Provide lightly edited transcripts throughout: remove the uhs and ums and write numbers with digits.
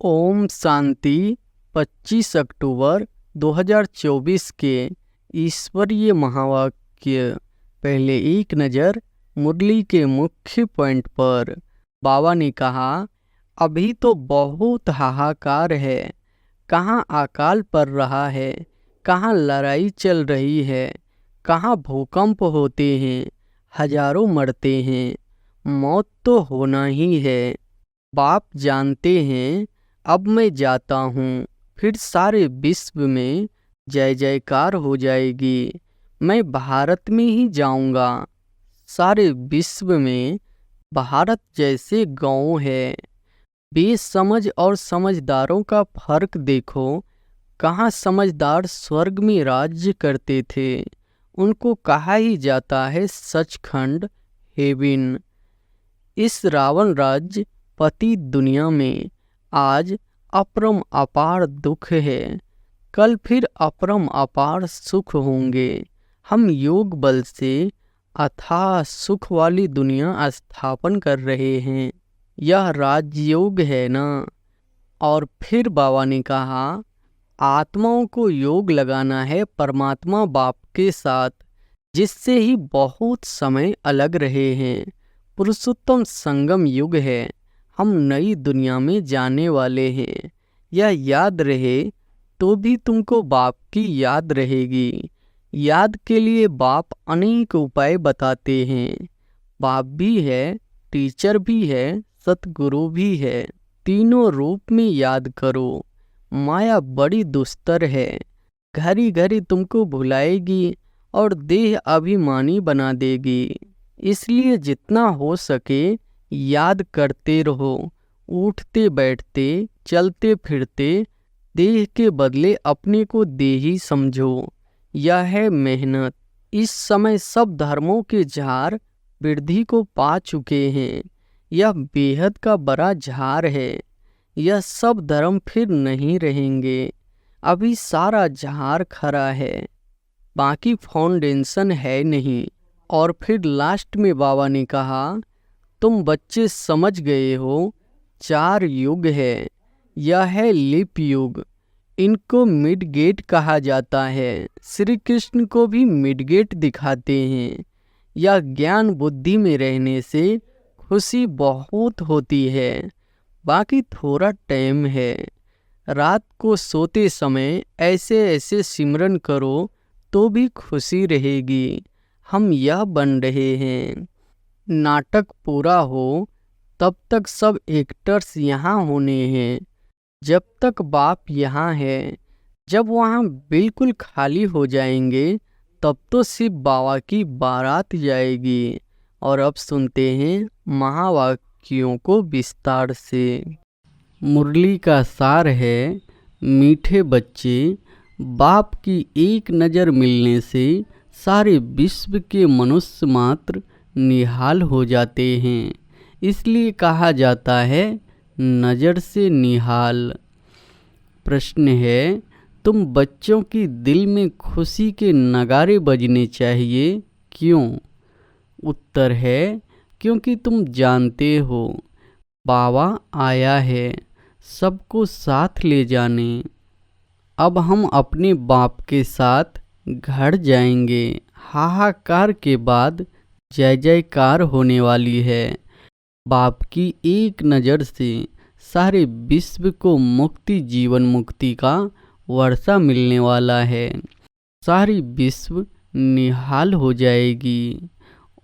ओम शांति। 25 अक्टूबर 2024 के ईश्वरीय महावाक्य। पहले एक नज़र मुरली के मुख्य पॉइंट पर। बाबा ने कहा, अभी तो बहुत हाहाकार है। कहाँ अकाल पड़ रहा है, कहाँ लड़ाई चल रही है, कहाँ भूकंप होते हैं, हजारों मरते हैं। मौत तो होना ही है। बाप जानते हैं। अब मैं जाता हूँ, फिर सारे विश्व में जय जयकार हो जाएगी। मैं भारत में ही जाऊँगा। सारे विश्व में भारत जैसे गाँव है। बेसमझ और समझदारों का फर्क देखो। कहाँ समझदार स्वर्ग में राज्य करते थे। उनको कहा ही जाता है सचखंड, हेवन। इस रावण राज्य पति दुनिया में आज अपरम अपार दुख है। कल फिर अपरम अपार सुख होंगे। हम योग बल से अथाह सुख वाली दुनिया स्थापन कर रहे हैं। यह राजयोग है ना। और फिर बाबा ने कहा, आत्माओं को योग लगाना है परमात्मा बाप के साथ, जिससे ही बहुत समय अलग रहे हैं। पुरुषोत्तम संगम युग है। हम नई दुनिया में जाने वाले हैं। यह याद रहे तो भी तुमको बाप की याद रहेगी। याद के लिए बाप अनेक उपाय बताते हैं। बाप भी है, टीचर भी है, सतगुरु भी है। तीनों रूप में याद करो। माया बड़ी दुस्तर है। घड़ी घड़ी तुमको भुलाएगी और देह अभिमानी बना देगी। इसलिए जितना हो सके याद करते रहो। उठते बैठते चलते फिरते देह के बदले अपने को देही समझो। यह है मेहनत। इस समय सब धर्मों के झार वृद्धि को पा चुके हैं। यह बेहद का बड़ा झार है। यह सब धर्म फिर नहीं रहेंगे। अभी सारा झार खड़ा है, बाकी फाउंडेशन है नहीं। और फिर लास्ट में बाबा ने कहा, तुम बच्चे समझ गए हो, 4 युग है। यह है लिप युग। इनको मिड गेट कहा जाता है। श्री कृष्ण को भी मिड गेट दिखाते हैं। यह ज्ञान बुद्धि में रहने से खुशी बहुत होती है। बाकी थोड़ा टाइम है। रात को सोते समय ऐसे ऐसे सिमरन करो तो भी खुशी रहेगी। हम यह बन रहे हैं। नाटक पूरा हो तब तक सब एक्टर्स यहाँ होने हैं। जब तक बाप यहाँ है। जब वहाँ बिल्कुल खाली हो जाएंगे तब तो सिर्फ बाबा की बारात जाएगी। और अब सुनते हैं महावाक्यों को विस्तार से। मुरली का सार है, मीठे बच्चे, बाप की एक नज़र मिलने से सारे विश्व के मनुष्य मात्र निहाल हो जाते हैं। इसलिए कहा जाता है नज़र से निहाल। प्रश्न है, तुम बच्चों की दिल में खुशी के नगारे बजने चाहिए, क्यों? उत्तर है, क्योंकि तुम जानते हो बाबा आया है सबको साथ ले जाने। अब हम अपने बाप के साथ घर जाएंगे। हाहाकार के बाद जय जयकार होने वाली है। बाप की एक नज़र से सारे विश्व को मुक्ति, जीवन मुक्ति का वर्षा मिलने वाला है। सारी विश्व निहाल हो जाएगी।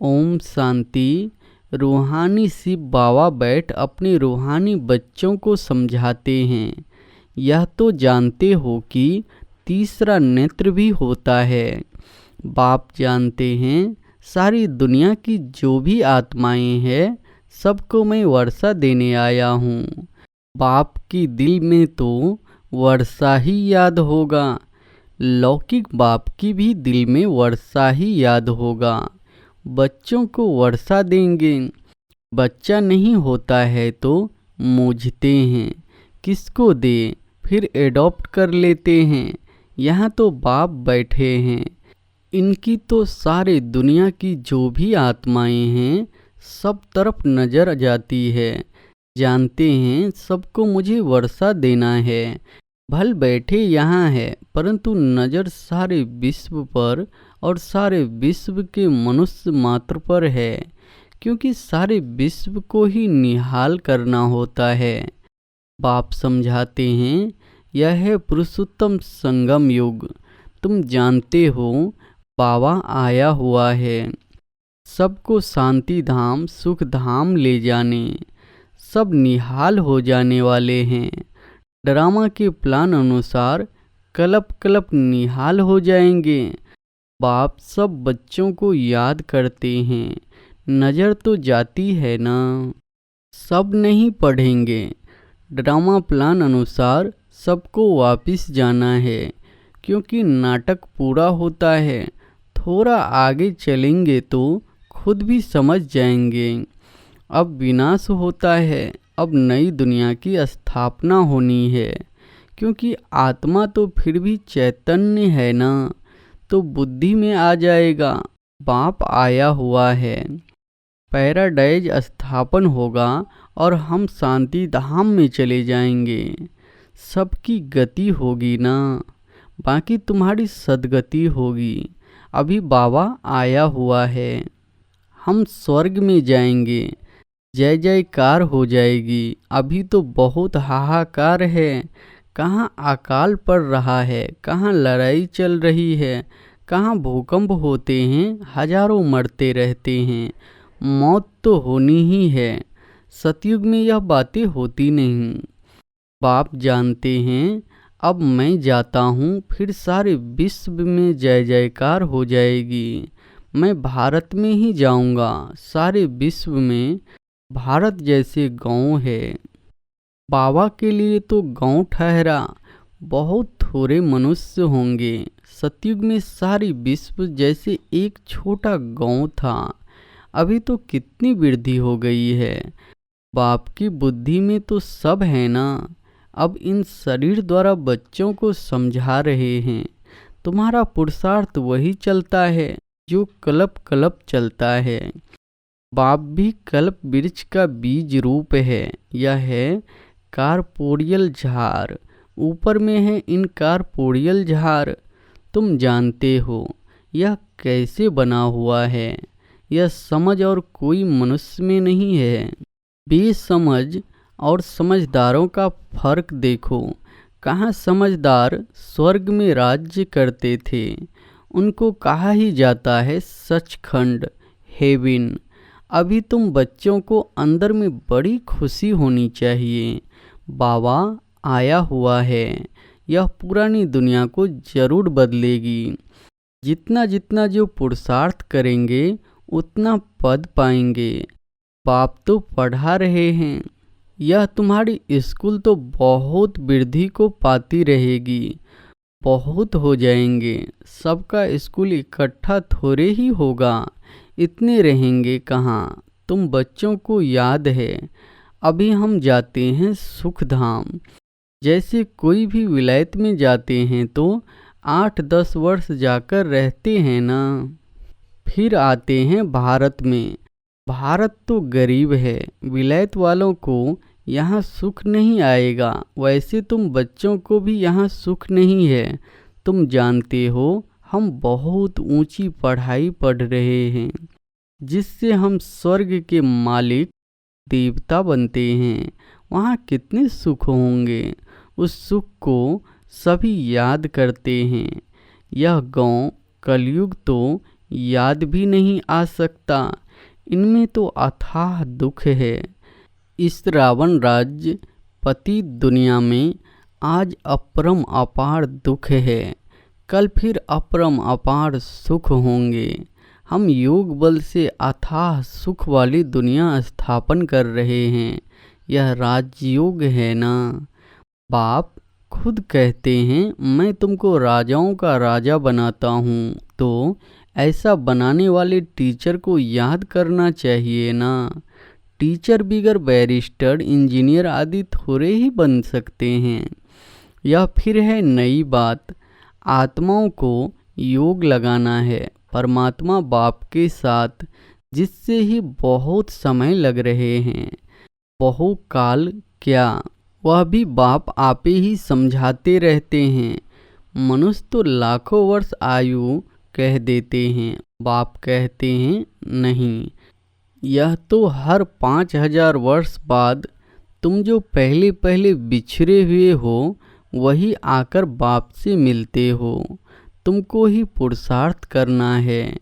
ओम शांति। रूहानी शिव बाबा बैठ अपने रूहानी बच्चों को समझाते हैं। यह तो जानते हो कि तीसरा नेत्र भी होता है। बाप जानते हैं सारी दुनिया की जो भी आत्माएं हैं सबको मैं वर्षा देने आया हूँ। बाप की दिल में तो वर्षा ही याद होगा। लौकिक बाप की भी दिल में वर्षा ही याद होगा। बच्चों को वर्षा देंगे। बच्चा नहीं होता है तो मूझते हैं, किसको दे, फिर एडॉप्ट कर लेते हैं। यहाँ तो बाप बैठे हैं। इनकी तो सारे दुनिया की जो भी आत्माएं हैं सब तरफ नज़र जाती है। जानते हैं सबको मुझे वर्षा देना है। भल बैठे यहाँ है, परंतु नज़र सारे विश्व पर और सारे विश्व के मनुष्य मात्र पर है, क्योंकि सारे विश्व को ही निहाल करना होता है। बाप समझाते हैं, यह है पुरुषोत्तम संगम युग। तुम जानते हो बाबा आया हुआ है सबको शांति धाम सुख धाम ले जाने। सब निहाल हो जाने वाले हैं। ड्रामा के प्लान अनुसार कलप कलप निहाल हो जाएंगे। बाप सब बच्चों को याद करते हैं। नज़र तो जाती है ना। सब नहीं पढ़ेंगे। ड्रामा प्लान अनुसार सबको वापस जाना है, क्योंकि नाटक पूरा होता है। थोड़ा आगे चलेंगे तो खुद भी समझ जाएंगे। अब विनाश होता है, अब नई दुनिया की स्थापना होनी है, क्योंकि आत्मा तो फिर भी चैतन्य है ना, तो बुद्धि में आ जाएगा बाप आया हुआ है। पैराडाइज स्थापन होगा और हम शांति धाम में चले जाएंगे। सबकी गति होगी ना, बाकी तुम्हारी सद्गति होगी। अभी बाबा आया हुआ है, हम स्वर्ग में जाएंगे। जय जयकार हो जाएगी। अभी तो बहुत हाहाकार है। कहाँ अकाल पड़ रहा है, कहाँ लड़ाई चल रही है, कहाँ भूकंप होते हैं, हजारों मरते रहते हैं। मौत तो होनी ही है। सतयुग में यह बातें होती नहीं। बाप जानते हैं अब मैं जाता हूँ, फिर सारे विश्व में जय जयकार हो जाएगी। मैं भारत में ही जाऊँगा। सारे विश्व में भारत जैसे गांव है। बाबा के लिए तो गांव ठहरा, बहुत थोड़े मनुष्य होंगे। सतयुग में सारी विश्व जैसे एक छोटा गांव था। अभी तो कितनी वृद्धि हो गई है। बाप की बुद्धि में तो सब है ना। अब इन शरीर द्वारा बच्चों को समझा रहे हैं। तुम्हारा पुरुषार्थ वही चलता है जो कल्प कल्प चलता है। बाप भी कल्प वृक्ष का बीज रूप है। यह है कारपोरियल झार। ऊपर में है इन कारपोरियल झार। तुम जानते हो यह कैसे बना हुआ है। यह समझ और कोई मनुष्य में नहीं है। बेसमझ और समझदारों का फर्क देखो। कहाँ समझदार स्वर्ग में राज्य करते थे, उनको कहा ही जाता है सचखंड, हेवन। अभी तुम बच्चों को अंदर में बड़ी खुशी होनी चाहिए। बाबा आया हुआ है। यह पुरानी दुनिया को जरूर बदलेगी। जितना जितना जो पुरुषार्थ करेंगे उतना पद पाएंगे। बाप तो पढ़ा रहे हैं। यह तुम्हारी स्कूल तो बहुत वृद्धि को पाती रहेगी। बहुत हो जाएंगे। सबका स्कूल इकट्ठा थोड़े ही होगा। इतने रहेंगे कहाँ। तुम बच्चों को याद है अभी हम जाते हैं सुख धाम। जैसे कोई भी विलायत में जाते हैं तो 8-10 वर्ष जाकर रहते हैं ना, फिर आते हैं भारत में। भारत तो गरीब है। विलायत वालों को यहाँ सुख नहीं आएगा। वैसे तुम बच्चों को भी यहाँ सुख नहीं है। तुम जानते हो हम बहुत ऊंची पढ़ाई पढ़ रहे हैं, जिससे हम स्वर्ग के मालिक देवता बनते हैं। वहाँ कितने सुख होंगे। उस सुख को सभी याद करते हैं। यह गांव कलयुग तो याद भी नहीं आ सकता। इनमें तो अथाह दुख है। इस रावण राज्य पति दुनिया में आज अपरम अपार दुख है। कल फिर अपरम अपार सुख होंगे। हम योग बल से अथाह सुख वाली दुनिया स्थापन कर रहे हैं। यह राजयोग है ना। बाप खुद कहते हैं मैं तुमको राजाओं का राजा बनाता हूँ, तो ऐसा बनाने वाले टीचर को याद करना चाहिए ना। टीचर बिगर बैरिस्टर इंजीनियर आदि थोड़े ही बन सकते हैं। यह फिर है नई बात। आत्माओं को योग लगाना है परमात्मा बाप के साथ, जिससे ही बहुत समय लग रहे हैं। बहुकाल क्या, वह भी बाप आपे ही समझाते रहते हैं। मनुष्य तो लाखों वर्ष आयु कह देते हैं, बाप कहते हैं नहीं, यह तो हर 5,000 वर्ष बाद तुम जो पहले पहले बिछड़े हुए हो वही आकर बाप से मिलते हो। तुमको ही पुरुषार्थ करना है।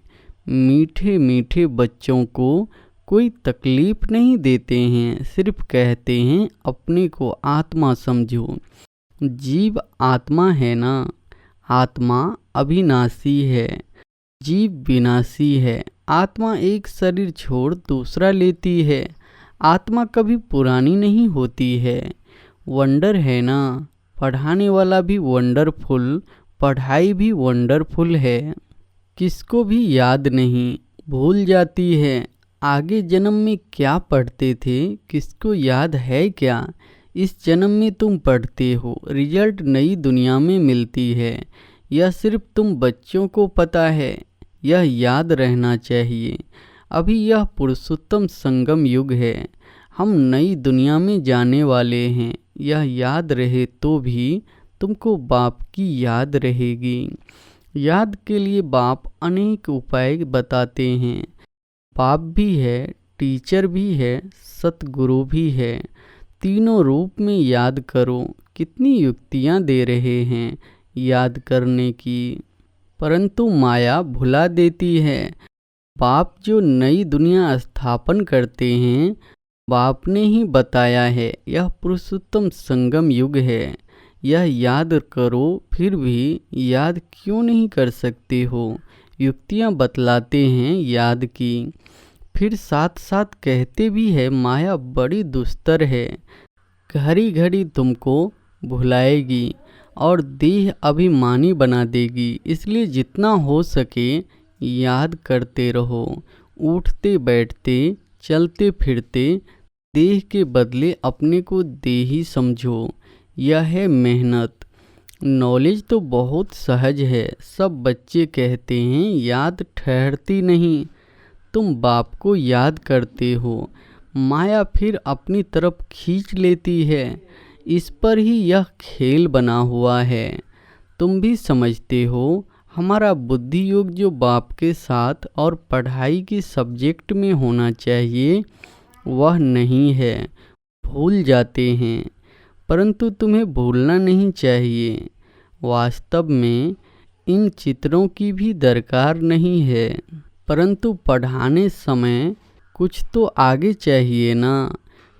मीठे मीठे बच्चों को कोई तकलीफ नहीं देते हैं, सिर्फ कहते हैं अपने को आत्मा समझो। जीव आत्मा है ना, आत्मा अविनाशी है, जीव विनाशी है। आत्मा एक शरीर छोड़ दूसरा लेती है। आत्मा कभी पुरानी नहीं होती है। वंडर है ना, पढ़ाने वाला भी वंडरफुल, पढ़ाई भी वंडरफुल है। किसको भी याद नहीं, भूल जाती है। आगे जन्म में क्या पढ़ते थे किसको याद है क्या। इस जन्म में तुम पढ़ते हो, रिजल्ट नई दुनिया में मिलती है। यह सिर्फ तुम बच्चों को पता है, यह याद रहना चाहिए। अभी यह पुरुषोत्तम संगम युग है, हम नई दुनिया में जाने वाले हैं। यह याद रहे तो भी तुमको बाप की याद रहेगी। याद के लिए बाप अनेक उपाय बताते हैं। बाप भी है, टीचर भी है, सतगुरु भी है। तीनों रूप में याद करो। कितनी युक्तियाँ दे रहे हैं याद करने की, परंतु माया भुला देती है। बाप जो नई दुनिया स्थापन करते हैं, बाप ने ही बताया है यह पुरुषोत्तम संगम युग है। यह याद करो, फिर भी याद क्यों नहीं कर सकते हो। युक्तियाँ बतलाते हैं याद की, फिर साथ साथ कहते भी है माया बड़ी दुस्तर है, घड़ी घड़ी तुमको भुलाएगी और देह अभिमानी बना देगी। इसलिए जितना हो सके याद करते रहो। उठते बैठते चलते फिरते देह के बदले अपने को देही समझो। यह है मेहनत। नॉलेज तो बहुत सहज है, सब बच्चे कहते हैं याद ठहरती नहीं। तुम बाप को याद करते हो, माया फिर अपनी तरफ खींच लेती है। इस पर ही यह खेल बना हुआ है। तुम भी समझते हो हमारा बुद्धि योग जो बाप के साथ और पढ़ाई की सब्जेक्ट में होना चाहिए वह नहीं है, भूल जाते हैं। परंतु तुम्हें भूलना नहीं चाहिए। वास्तव में इन चित्रों की भी दरकार नहीं है, परंतु पढ़ाने समय कुछ तो आगे चाहिए ना।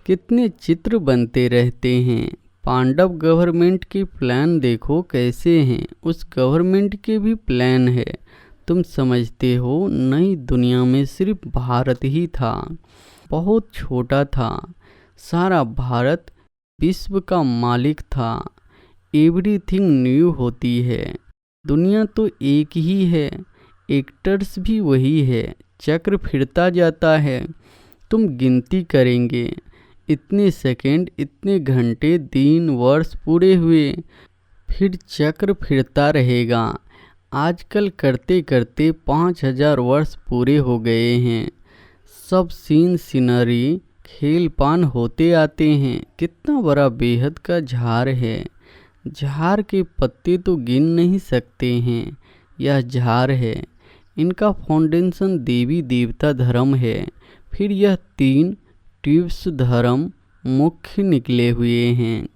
कितने चित्र बनते रहते हैं। पांडव गवर्नमेंट के प्लान देखो कैसे हैं, उस गवर्नमेंट के भी प्लान है। तुम समझते हो नई दुनिया में सिर्फ भारत ही था, बहुत छोटा था। सारा भारत विश्व का मालिक था। एवरीथिंग न्यू होती है। दुनिया तो एक ही है, एक्टर्स भी वही है। चक्र फिरता जाता है। तुम गिनती करेंगे, इतने सेकंड, इतने घंटे, दिन, वर्ष पूरे हुए, फिर चक्र फिरता रहेगा। आजकल करते करते 5,000 वर्ष पूरे हो गए हैं। सब सीन सीनरी खेल पान होते आते हैं। कितना बड़ा बेहद का झाड़ है। झाड़ के पत्ते तो गिन नहीं सकते हैं। यह झाड़ है, इनका फाउंडेशन देवी देवता धर्म है। फिर यह 3 ट्यूब्स धर्म मुख्य निकले हुए हैं।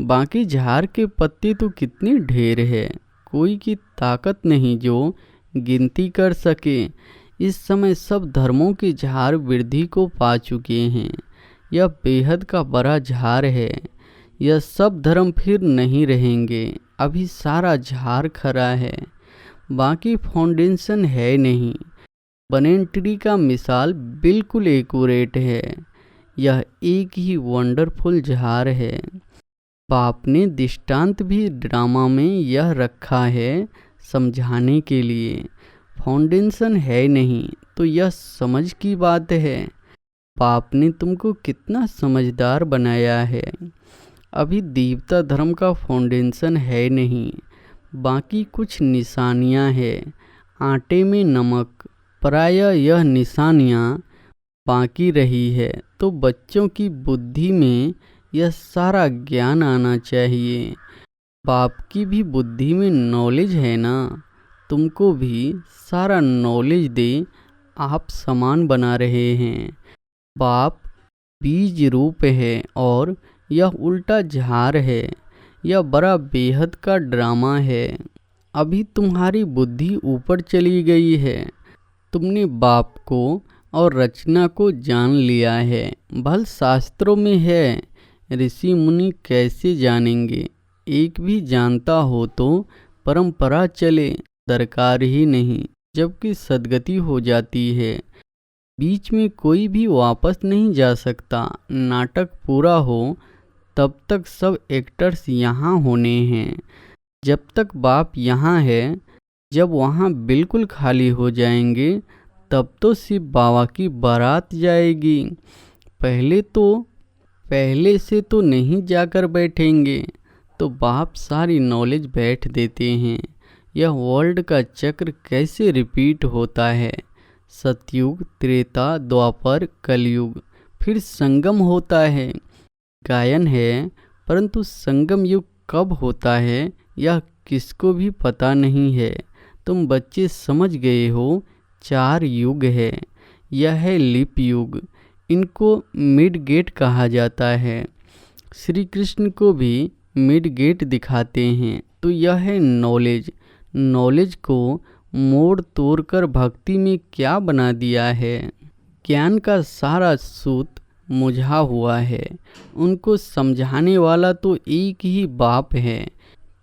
बाकी झाड़ के पत्ते तो कितने ढेर है, कोई की ताकत नहीं जो गिनती कर सके। इस समय सब धर्मों के झाड़ वृद्धि को पा चुके हैं। यह बेहद का बड़ा झाड़ है। यह सब धर्म फिर नहीं रहेंगे। अभी सारा झाड़ खड़ा है, बाकी फाउंडेशन है नहीं। बनेन ट्री का मिसाल बिल्कुल एक्यूरेट है। यह एक ही वंडरफुल झाड़ है। बाप ने दृष्टांत भी ड्रामा में यह रखा है समझाने के लिए। फाउंडेशन है नहीं तो यह समझ की बात है। बाप ने तुमको कितना समझदार बनाया है। अभी देवता धर्म का फाउंडेशन है नहीं, बाकी कुछ निशानियां हैं। आटे में नमक, प्रायः यह निशानियां बाकी रही है, तो बच्चों की बुद्धि में यह सारा ज्ञान आना चाहिए। बाप की भी बुद्धि में नॉलेज है ना, तुमको भी सारा नॉलेज दे, आप समान बना रहे हैं। बाप बीज रूप है और यह उल्टा झार है। यह बड़ा बेहद का ड्रामा है। अभी तुम्हारी बुद्धि ऊपर चली गई है। तुमने बाप को और रचना को जान लिया है। भल शास्त्रों में है, ऋषि मुनि कैसे जानेंगे। एक भी जानता हो तो परंपरा चले, दरकार ही नहीं। जबकि सदगति हो जाती है, बीच में कोई भी वापस नहीं जा सकता। नाटक पूरा हो तब तक सब एक्टर्स यहाँ होने हैं। जब तक बाप यहाँ है, जब वहाँ बिल्कुल खाली हो जाएंगे तब तो शिव बाबा की बारात जाएगी। पहले से तो नहीं जाकर बैठेंगे, तो बाप सारी नॉलेज बैठ देते हैं। यह वर्ल्ड का चक्र कैसे रिपीट होता है। सतयुग, त्रेता, द्वापर, कलयुग, फिर संगम होता है। गायन है, परंतु संगम युग कब होता है यह किसको भी पता नहीं है। तुम बच्चे समझ गए हो, 4 युग है। यह है लिप युग, इनको मिड गेट कहा जाता है। श्री कृष्ण को भी मिड गेट दिखाते हैं। तो यह है नॉलेज। नॉलेज को मोड़ तोड़ कर भक्ति में क्या बना दिया है। ज्ञान का सारा सूत मुझा हुआ है। उनको समझाने वाला तो एक ही बाप है।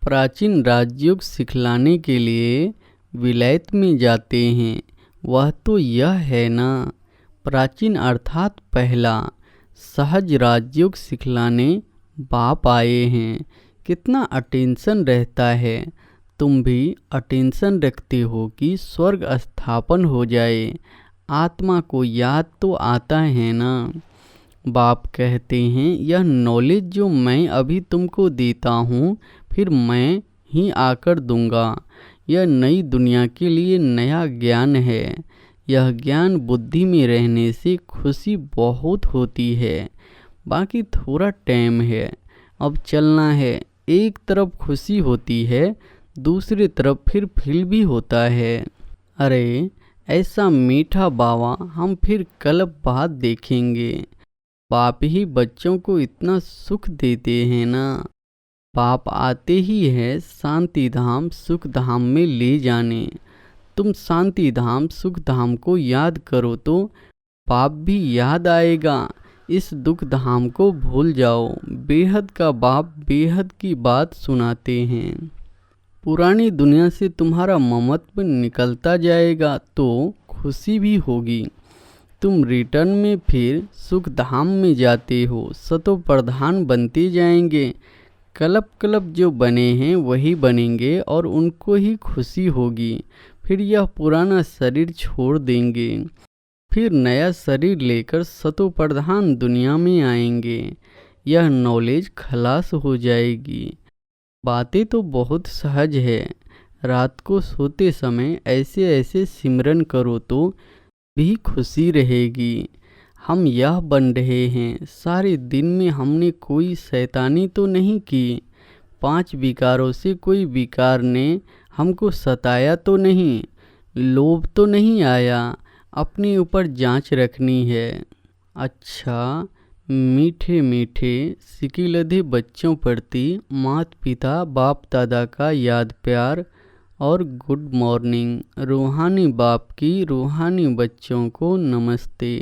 प्राचीन राजयोग सिखलाने के लिए विलायत में जाते हैं, वह तो यह है ना। प्राचीन अर्थात पहला सहज राजयोग सिखलाने बाप आए हैं। कितना अटेंशन रहता है। तुम भी अटेंशन रखते हो कि स्वर्ग स्थापन हो जाए। आत्मा को याद तो आता है ना। बाप कहते हैं, यह नॉलेज जो मैं अभी तुमको देता हूँ, फिर मैं ही आकर दूंगा। यह नई दुनिया के लिए नया ज्ञान है। यह ज्ञान बुद्धि में रहने से खुशी बहुत होती है। बाकी थोड़ा टाइम है, अब चलना है। एक तरफ खुशी होती है, दूसरी तरफ फिर फील भी होता है। अरे ऐसा मीठा बाबा हम फिर कल बाद देखेंगे। बाप ही बच्चों को इतना सुख देते हैं ना। बाप आते ही है शांति धाम सुख धाम में ले जाने। तुम शांति धाम सुख धाम को याद करो तो पाप भी याद आएगा। इस दुख धाम को भूल जाओ। बेहद का बाप बेहद की बात सुनाते हैं। पुरानी दुनिया से तुम्हारा ममत्व निकलता जाएगा तो खुशी भी होगी। तुम रिटर्न में फिर सुख धाम में जाते हो, सतो प्रधान बनते जाएंगे। कलप जो बने हैं वही बनेंगे और उनको ही खुशी होगी। फिर यह पुराना शरीर छोड़ देंगे, फिर नया शरीर लेकर सतो प्रधान दुनिया में आएंगे। यह नॉलेज खलास हो जाएगी। बातें तो बहुत सहज है। रात को सोते समय ऐसे ऐसे सिमरन करो तो भी खुशी रहेगी। हम यह बन रहे हैं। सारे दिन में हमने कोई शैतानी तो नहीं की। 5 विकारों से कोई विकार ने हमको सताया तो नहीं। लोभ तो नहीं आया। अपने ऊपर जांच रखनी है। अच्छा, मीठे मीठे सिकिलधे बच्चों प्रति माता पिता बाप दादा का याद प्यार और गुड मॉर्निंग। रूहानी बाप की रूहानी बच्चों को नमस्ते।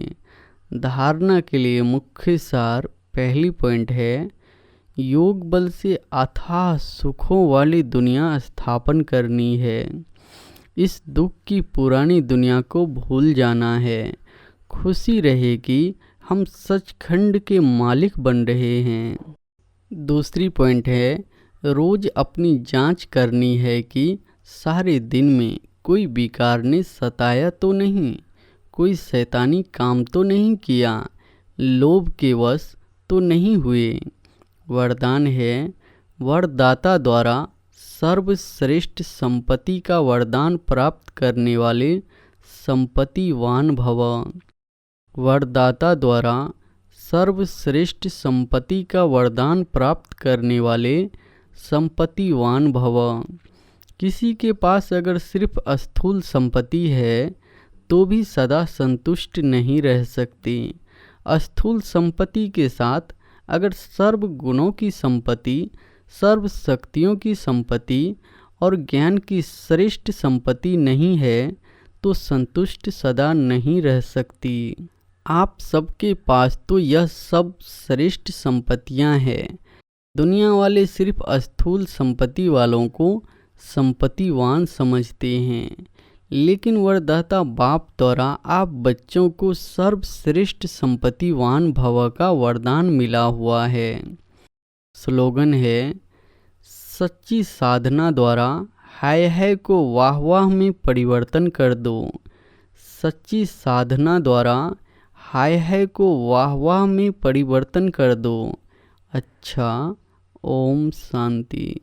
धारणा के लिए मुख्य सार पहली पॉइंट है, योग बल से अथाह सुखों वाली दुनिया स्थापन करनी है। इस दुख की पुरानी दुनिया को भूल जाना है। खुशी रहे कि हम सचखंड के मालिक बन रहे हैं। दूसरी पॉइंट है, रोज अपनी जांच करनी है कि सारे दिन में कोई विकार ने सताया तो नहीं, कोई शैतानी काम तो नहीं किया, लोभ के वश तो नहीं हुए। वरदान है, वरदाता द्वारा सर्वश्रेष्ठ संपत्ति का वरदान प्राप्त करने वाले संपत्तिवान भव। वरदाता द्वारा सर्वश्रेष्ठ संपत्ति का वरदान प्राप्त करने वाले संपत्तिवान भव। किसी के पास अगर सिर्फ स्थूल संपत्ति है तो भी सदा संतुष्ट नहीं रह सकती। स्थूल संपत्ति के साथ अगर सर्व गुणों की संपत्ति, सर्व शक्तियों की संपत्ति और ज्ञान की श्रेष्ठ संपत्ति नहीं है तो संतुष्ट सदा नहीं रह सकती। आप सबके पास तो यह सब श्रेष्ठ संपत्तियां हैं। दुनिया वाले सिर्फ स्थूल संपत्ति वालों को संपत्तिवान समझते हैं, लेकिन वरदाता बाप द्वारा आप बच्चों को सर्वश्रेष्ठ संपत्तिवान भव का वरदान मिला हुआ है। स्लोगन है, सच्ची साधना द्वारा हाय हाय को वाह वाह में परिवर्तन कर दो। सच्ची साधना द्वारा हाय हाय को वाह वाह में परिवर्तन कर दो। अच्छा, ओम शांति।